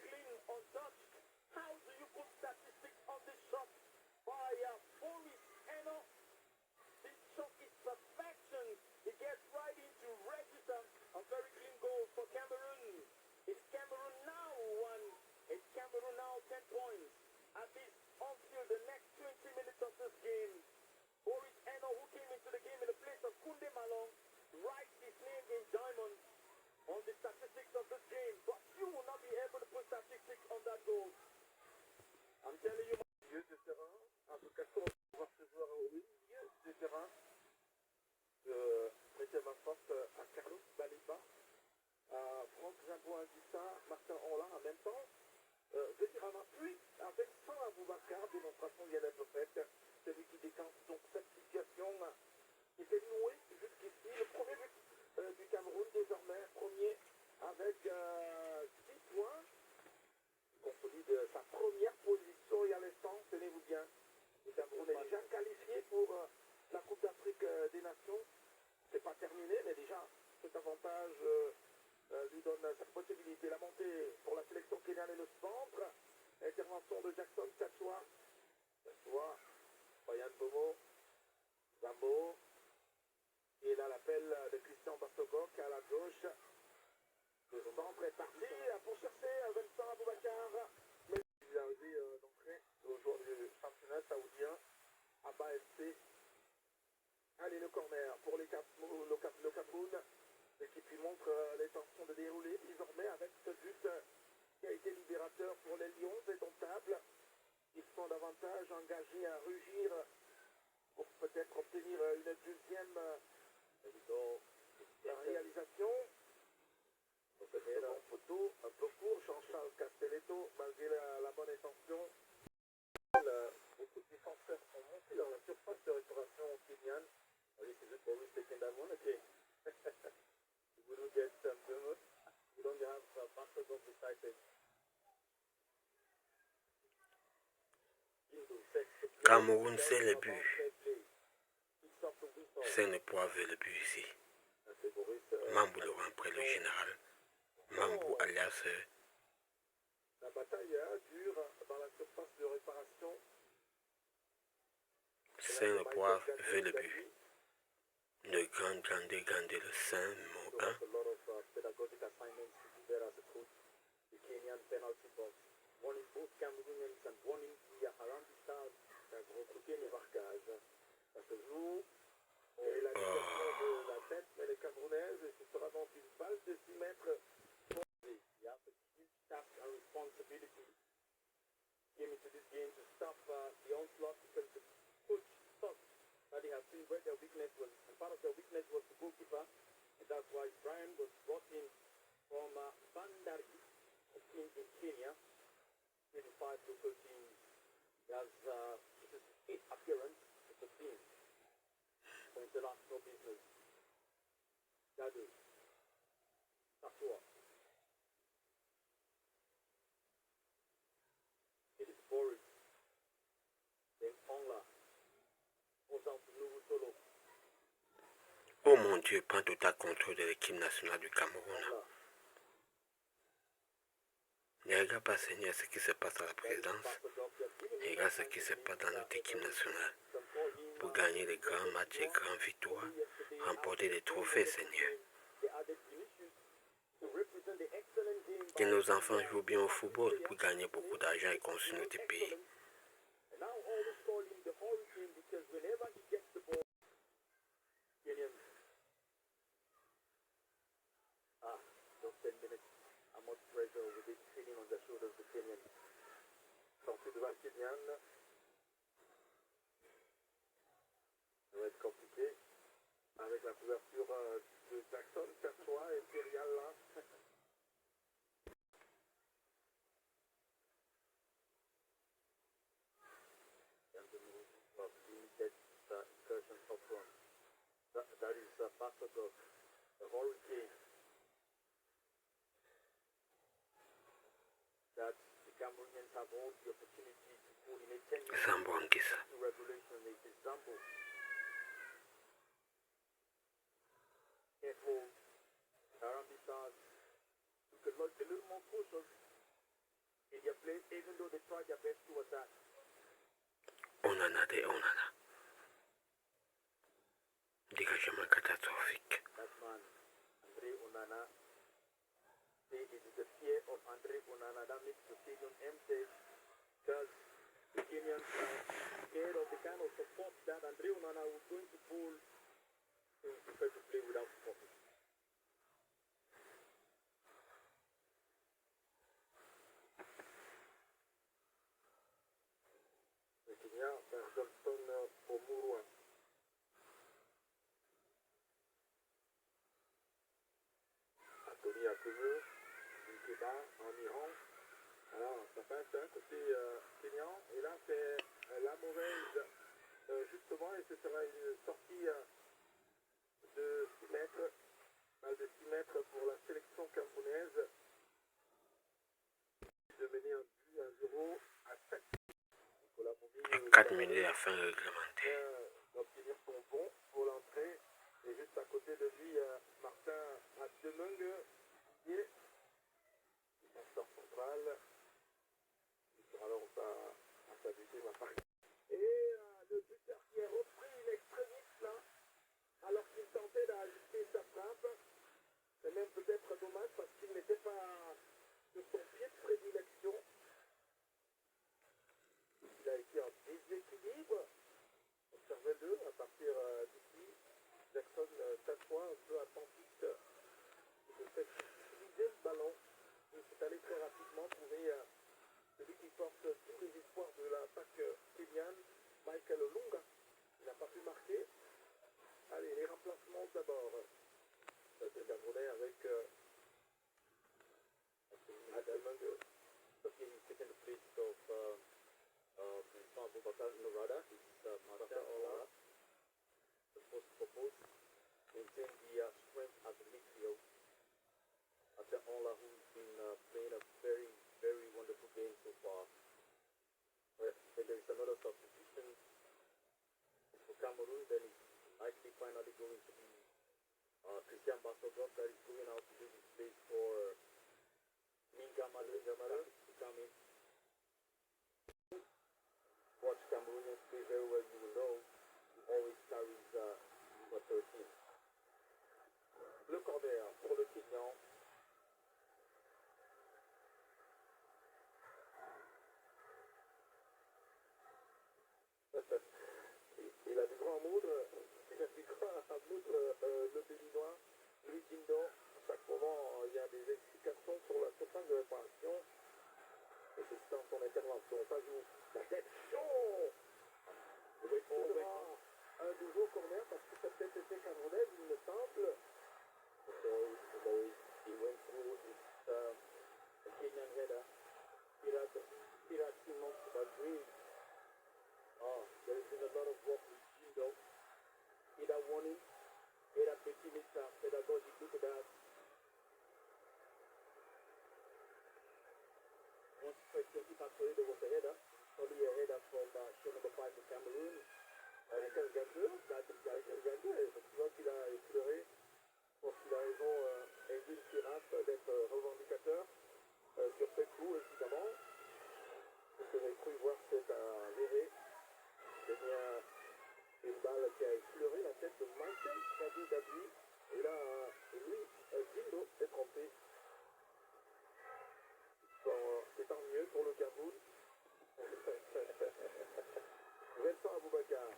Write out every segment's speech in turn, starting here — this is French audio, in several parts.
clean, untouched. How do you put statistics on this shot by Boris Eno? This shot is perfection. He gets right into register. A very clean goal for Cameroon. It's Cameroon now 1. It's Cameroon now 10 points. At this on-field, the next 20 minutes of this game, Boris Eno, who came into the game in the place of Kunde Malong, writes his name in diamond on the statistics of this game. But you will not be able to put statistics on that goal. I'm telling you, milieu de terrain, un peu cassant, voir ce joueur au milieu de terrain. Je mettais ma force à Carlos Baliba, à Franck Zambo-Anguissa, Martin Orlan en même temps. Vétéran puis avec San Aboubacar, démonstration vient d'être faite, celui qui déclenche donc cette situation qui était nouée jusqu'ici. Le premier but du Cameroun désormais, premier avec 10 points. Il consolide sa première position et à l'instant, tenez-vous bien, le Cameroun est déjà qualifié pour la Coupe d'Afrique des Nations. C'est pas terminé, mais déjà cet avantage lui donne cette possibilité. La montée pour la sélection kenyane et le centre. Intervention de Jackson Tchachoua. Tchachoua, Ryan Bomo, Zambo. Et là l'appel de Christian Bastogok à la gauche. Le centre est parti pour chercher Vincent Aboubacar. Mais il a osé d'entrer au joueur du championnat saoudien, Abba FC. Allez, le corner pour le Cameroun. L'équipe qui montre l'intention de dérouler désormais avec ce but qui a été libérateur pour les Lions indomptables. Ils sont davantage engagés à rugir pour peut-être obtenir une deuxième réalisation. Bon photo, un peu court, Jean-Charles Castelletto, malgré la bonne intention. Beaucoup de défenseurs ont monté dans la surface de restauration kenyane. Oui, c'est juste pour lui taking that one, okay. We will get some good. We don't have masters of the site. Cameroun, c'est le but. C'est ne pas avec le but ici. Mambou le après le général. Mambou alias. La bataille dure dans la surface de réparation. C'est ne pas avec le but. Le grand, le Saint, mot 1. One in both Cameroonians and one in the Harambee Stars qui a recruté les marquages. Ça se joue. Et la situation de la tête, mais les Camerounaises, ce sera donc une balle de 6 mètres. Il y a a huge task and responsibility. Came into this game to stop the onslaught because the coach thought that they had seen where their weakness was, and part of their weakness was the goalkeeper, and that's why Brian was brought in from Bandari in Kenya. 25 local teams. He has this is his 8th appearance with the team for international business. Gadu, Sakua. It is Boris. Then Ongla. Ozan Nouveau Solo. Oh mon Dieu, prends total contrôle de l'équipe nationale du Cameroun. Ne regarde pas, Seigneur, ce qui se passe à la présidence. Regarde ce qui se passe dans notre équipe nationale. Pour gagner les grands matchs et grandes victoires, remporter des trophées, Seigneur. Que nos enfants jouent bien au football pour gagner beaucoup d'argent et construire notre pays. Much pressure with it sitting on the shoulders of the Kenyans. Sortie de balle kenyane. Ça va être compliqué. Avec la couverture de Jackson, Tchachoua, Imperial là. Limited incursion for front. That is Basodok, the Hurricane. That the Cameroonians have all the opportunity to pull in a 10 minutes to regulation. It is Zambo. Careful. Harambee Stars. You could look a little more cautious. even though they tried their best to attack. Onana de Onana. Dégagement catastrophique. That man, Andre Onana, it is the fear of Andre Onana that makes the stadium empty because the Kenyans are scared of the kind of support that Andre Onana was going to pull to prefer to play without support. Le Kenya, Johnson Omurwa. Anthony Akoumou, Nkeba en Iran. Alors, ça passe d'un côté Kenyan, et là c'est la mauvaise, justement, et ce sera une sortie de 6 mètres, balle de 6 mètres pour la sélection camerounaise, de mener un but à 0 à 7. Nicolas Moubi, 4 minutes à la fin réglementaire. d'obtenir son bon pour l'entrée, et juste à côté de lui, Martin Ademungue, défenseur central. Alors à s'abuser ma part. Et le buteur qui est repris in extremis là, alors qu'il tentait d'ajuster sa frappe. C'est même peut-être dommage parce qu'il n'était pas de son pied de prédilection. Il a été en déséquilibre. Observez-le à partir d'ici. Jackson, chaque fois un peu attentif, il fait utiliser le ballon. Il s'est allé très rapidement trouver celui qui porte tous les espoirs de l'attaque kenyane, Michael Olunga. Il n'a pas pu marquer. Allez, les remplacements d'abord. C'est Camerounais avec Ademungue. Taking second place of Abubakar Norada. It's Martin Ola. The post proposed. Maintain the strength at the midfield. Martin Ola, who's been playing a very, very wonderful game so far. If there is another substitution for Cameroon, then it's likely finally going to be Christian Basodov that is going out to do this place for Minga Malu to come in. Watch Cameroonians play very well, you will know. He always carries number 13. Le corner pour le Kenyan. Il a du grand moudre, le Béninois, Louis Dindo. À chaque moment, il y a des explications sur la surface de réparation. Et c'est dans son intervention. Ça joue la tête chaud. Un nouveau corner parce que cette tête était camerounaise, il me semble. He went through his Kenyan header. Pirat Simon Badri. There has been a lot of work with Jindo. Either warning, either taking it pedagogic. Look at that. Once he actually there was a header, probably a header from show number 5 for Cameroon. Tu vois qu'il a effleuré. Je pense qu'il a raison, Edwin Pirat, d'être revendicateur sur ce coup, évidemment. Parce que j'ai cru voir cet avéré. C'est bien une balle qui a effleuré la tête de Michael Kadou Dabui. Et là, lui, Jindo s'est trompé. C'est tant mieux pour le Cameroun. Vincent Aboubakar.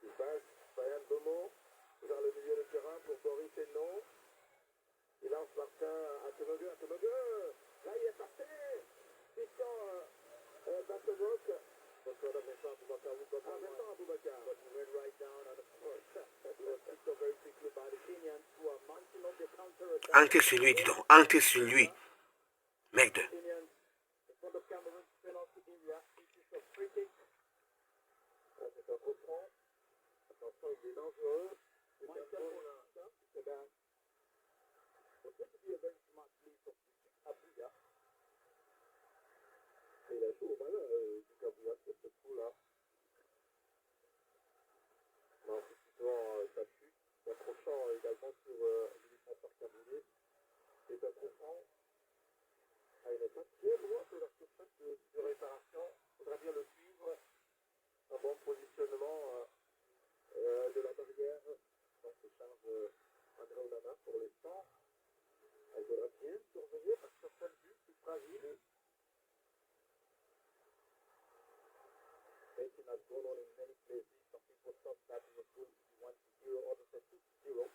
Il passe, Brian Bomo vers le milieu de terrain pour Boris Hénon. Il lance Martin Atemogue. Là, il est passé. Christian Basodok. Vincent Aboubakar. But he went right down on the court. He was picked up very quickly by the Kenyans who are mounting up the counter-attack. Entrez sur lui, dis donc. Entrez sur lui. Mec de... Kenyans in front of Cameroon's penalty area. This is a free kick. C'est un coup franc. Attention, il est dangereux. C'est un bon c'est bien. It seems to be a very smart play from Abuya. Et il a joué au malin du Kabouya sur ce coup-là. En anticipant sa chute, s'accrochant également sur le défenseur camerounais. C'est un coup franc à une pas très loin de la surface de réparation. Il faudra bien le suivre. Un bon positionnement de la barrière. Donc se charge André Onana pour l'instant. Elle faudra bien surveiller parce que sa vue est fragile. Making has gone on in many places. Some people thought that it was going to be 1-0, others said 2-0.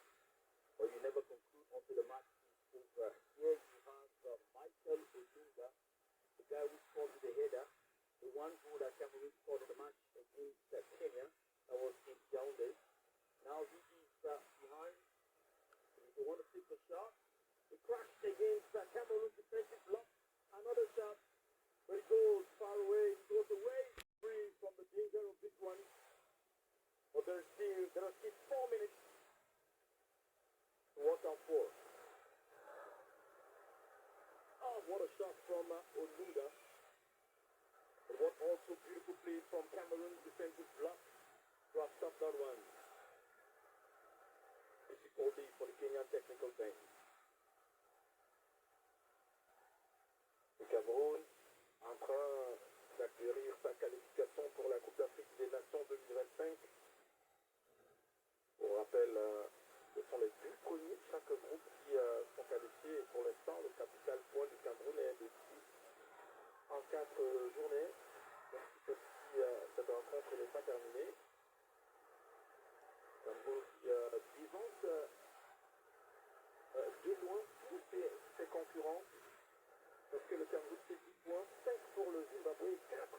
But you never conclude until the match is over. Here you have Michael Olunga, the guy who scored with the header, the one goal that Cameroon scored in the match against Kenya. That was in Yaoundé. Now he is behind. If you want to take the shot, he crashed against Cameroon defensive block. Another shot, but it goes far away. It goes away free from the danger of this one. But there are still 4 minutes to watch out for. Oh, what a shot from Olunga. But what also beautiful play from Cameroon's defensive block to have stopped that one. Difficulty for the Kenyan technical bench. Le Cameroun en train d'acquérir sa qualification pour la Coupe d'Afrique des Nations 2025. Pour rappel, ce sont les 2 premiers de chaque groupe qui sont qualifiés. Et pour l'instant, le capital point du Cameroun est de 6 en 4 journées. Donc, cette rencontre n'est pas terminée. Cameroun qui divance de loin tous ses concurrents. Parce que le Cameroun fait 10 points, 5 pour le Zimbabwe, 4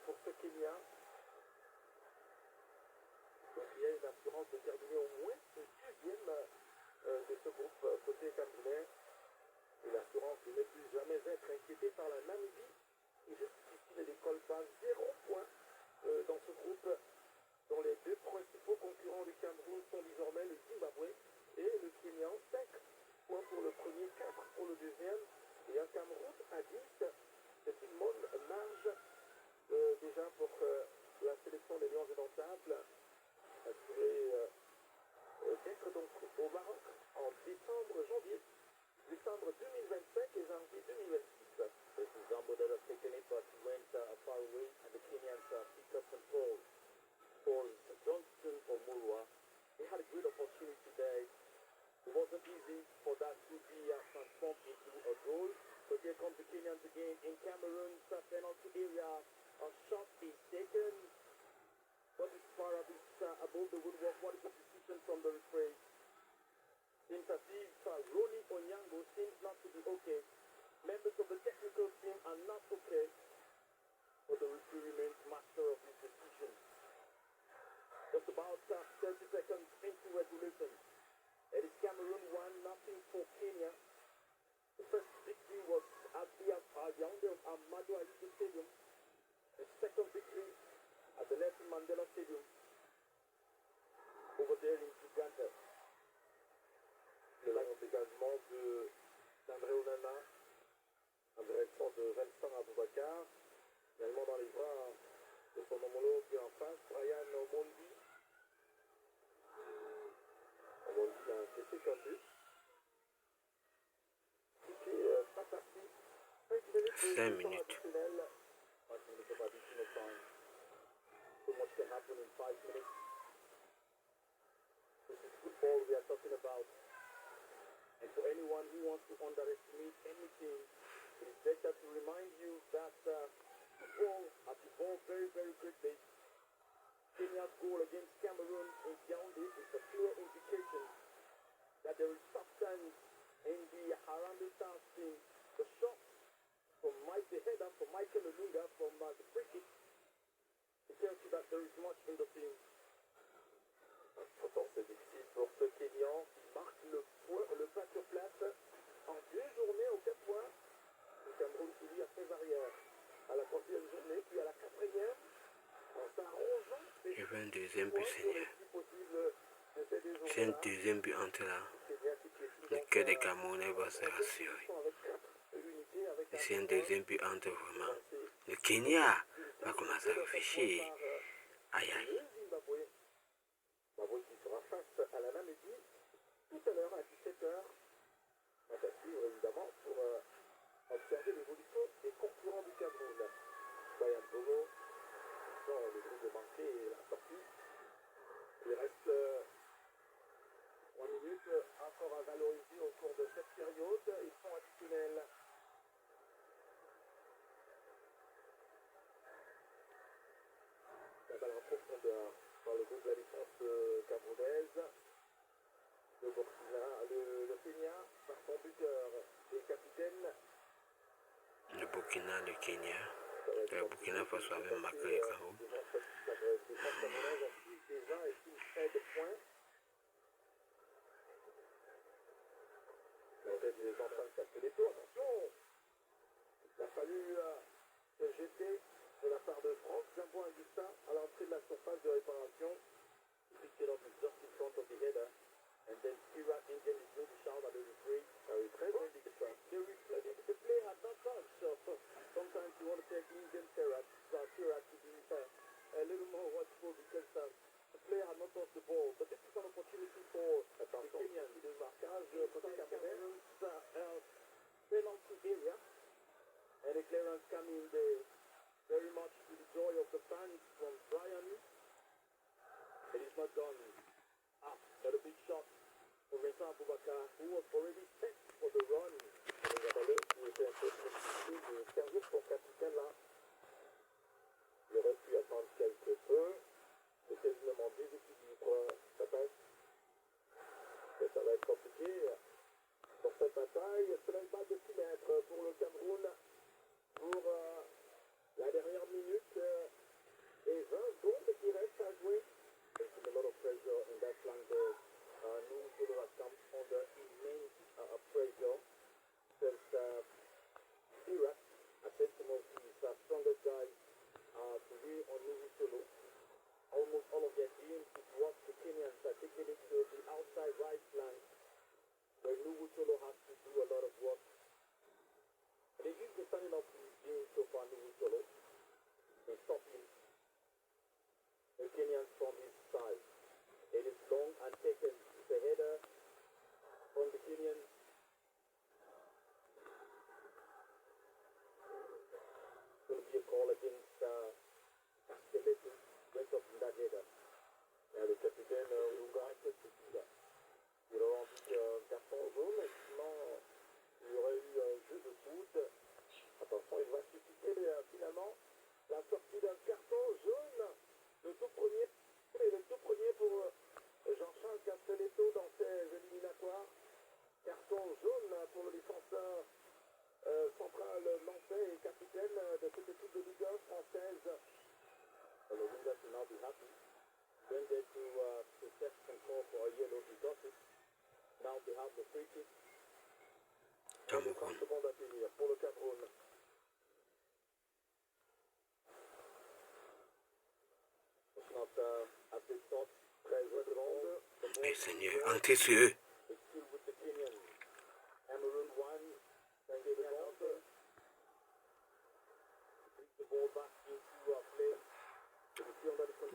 pour ce Kenya. Donc il y a une assurance de terminer au moins le 2e de ce groupe côté camerounais. Et l'assurance de ne plus jamais être inquiétée par la Namibie. Et jusqu'ici, ne décolle pas 0 points dans ce groupe, dont les 2 principaux concurrents du Cameroun sont désormais le Zimbabwe et le Kenya. 5 points pour le premier, 4 pour le deuxième. Et un Cameroun à 10, c'est une bonne marge déjà pour la sélection des Lions indomptables, assurée d'être donc au Maroc en décembre 2025 et janvier 2026. This is Zambo that has taken it, but he went far away, and the Kenyans picked up control for Johnston or Murwa. They had a great opportunity there. It wasn't easy for that to be transformed into a goal. But here comes the Kenyans again in Cameroon's penalty area. A shot is taken. But it's far above the woodwork. What is the decision from the referee? Seems as if Ronnie Onyango seems not to be okay. Members of the technical team are not okay. But the referee remains master of his decision. Just about 30 seconds into regulation. It is Cameroon 1-0 for Kenya. The first victory was at the Yaoundé Amadou Ahidjo Stadium. The second victory at the Nelson Mandela Stadium over there in Uganda. Le lion dégagement d'André Onana en direction de Vincent Aboubakar. Finalement dans les bras de son homologue en face, Brian Omondi. Omondi a encaissé qu'un but. Pas parti. 5 minutes. So much can happen in 5 minutes. This is football we are talking about. And for anyone who wants to underestimate anything, it is better to remind you that football has evolved very, very quickly. Kenya's goal against Cameroon in Yaoundé is a clear indication that there is substance in the Harambee Stars team. The shot from the header from Michael Olunga from the free kick, it tells you that there is much in the team. Pourtant, c'est difficile pour ce Kenyan qui marque le pas sur place en 2 journées aux 4 points. Le Cameroun qui lui a fait barrière à la 3e journée, puis à la 4e, en s'arrangeant. Je veux un deuxième but, Seigneur. C'est un deuxième but entre là. Le cœur des Camerounais va se rassurer. Et c'est un deuxième but entre vraiment. Le Kenya va commencer à réfléchir. Aïe aïe. Zimbabwe qui sera face à la Namibie tout à l'heure à 17h. On va suivre évidemment pour observer l'évolution raté la sortie. Il reste 3 minutes encore à valoriser au cours de cette période. Ils sont additionnels. La balle en profondeur par le groupe de la défense camerounaise. Le Kenya par son buteur et capitaine. Le Burkina, le Kenya. Le Burkina Faso avait marqué le Cameroun. Les défenses camerounaises ont pris déjà et une trait de points. La tête est en train de casser les tours. Attention! Il a fallu se jeter de la part de France. Jambo Anguissa à l'entrée de la surface de réparation. He picked it up just in front of the header. And then Kira Indian is going to shout at the referee. Très bien, the play had not touched. So sometimes you want to take Indian Kira to be a little more watchful because the player had not touched the ball. But this is an opportunity for the Kenyans. The marquage côté Cameroun, penalty area. And the clearance coming very much to the joy of the fans from Brian. It is not done. But a big shot for Vincent Aboubakar, who was already set for the run. Il était un peu difficile de servir son capitaine là. Il aurait pu attendre quelque peu. C'est quasiment déséquilibre. Ça passe. Et ça va être compliqué pour cette bataille. C'est une balle de 6 mètres pour le Cameroun. Pour la dernière minute et 20 secondes qui restent à jouer. There's a lot of pressure in that flank there. Nuhu Tolo has come under immense pressure since Iraq, I said some of his strongest guys to be on Nuhu Tolo. Almost all of their teams to drop the Kenyans, particularly to the outside right flank, where Nuhu Tolo has to do a lot of work. They use the standing up game so far, Nuhu Tolo, and stop him. The Kenyans from his side. It is long and taken. It's a header from the Kenyans. It will be a call against Castelletto. Went up in that header. Le capitaine Lunga accepte celui-là. Il aurait envie carton jaune, mais sinon il y aurait eu un jeu de foot. Attention, il va susciter finalement la sortie d'un carton jaune. Le tout premier pour Jean-Charles Castelletto dans ses éliminatoires. Carton jaune pour le défenseur central nantais et capitaine de cette équipe de Ligue 1 française. The Rangers will now be happy. When they to protest and call for a yellow, he got it. Now they have the free kick. Cameroun. 30 secondes à finir pour le Cameroun. Mais Seigneur, entrez sur eux.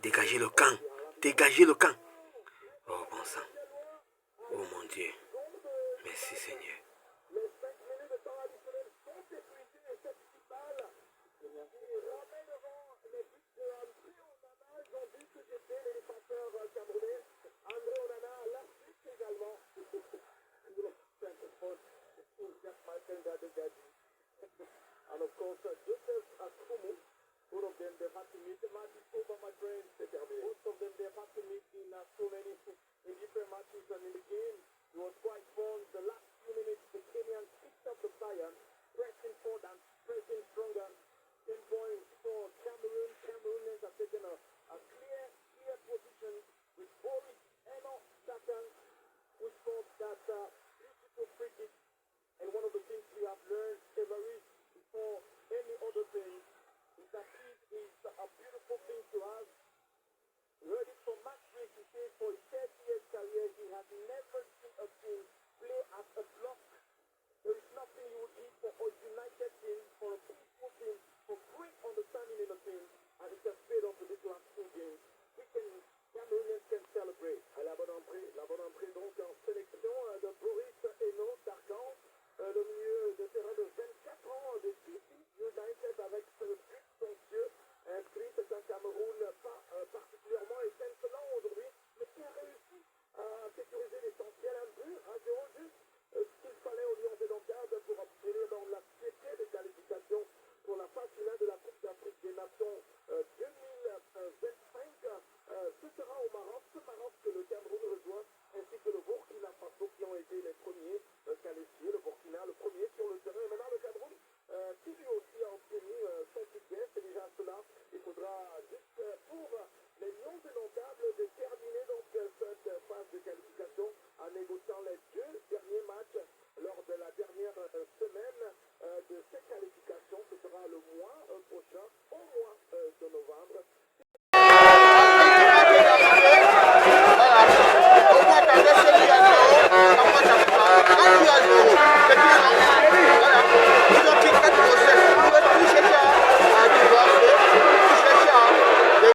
Dégagez le camp. Dégagez le camp. Oh bon sang. Oh mon Dieu. Merci Seigneur. Les 5 minutes de temps additionnel sont épuisées et cette balle qui ramène devant les buts de André Onana. Ils ont vu que j'étais les défenseurs camerounais. André Onana à l'arbitre également. And of course, Joseph Akumu, both of them, they've had to meet the matches over, my friends. Both of them, they've had to meet in so many in different matches and in the game. It was quite fun. The last few minutes, the Kenyans picked up the Bayern, pressing forward and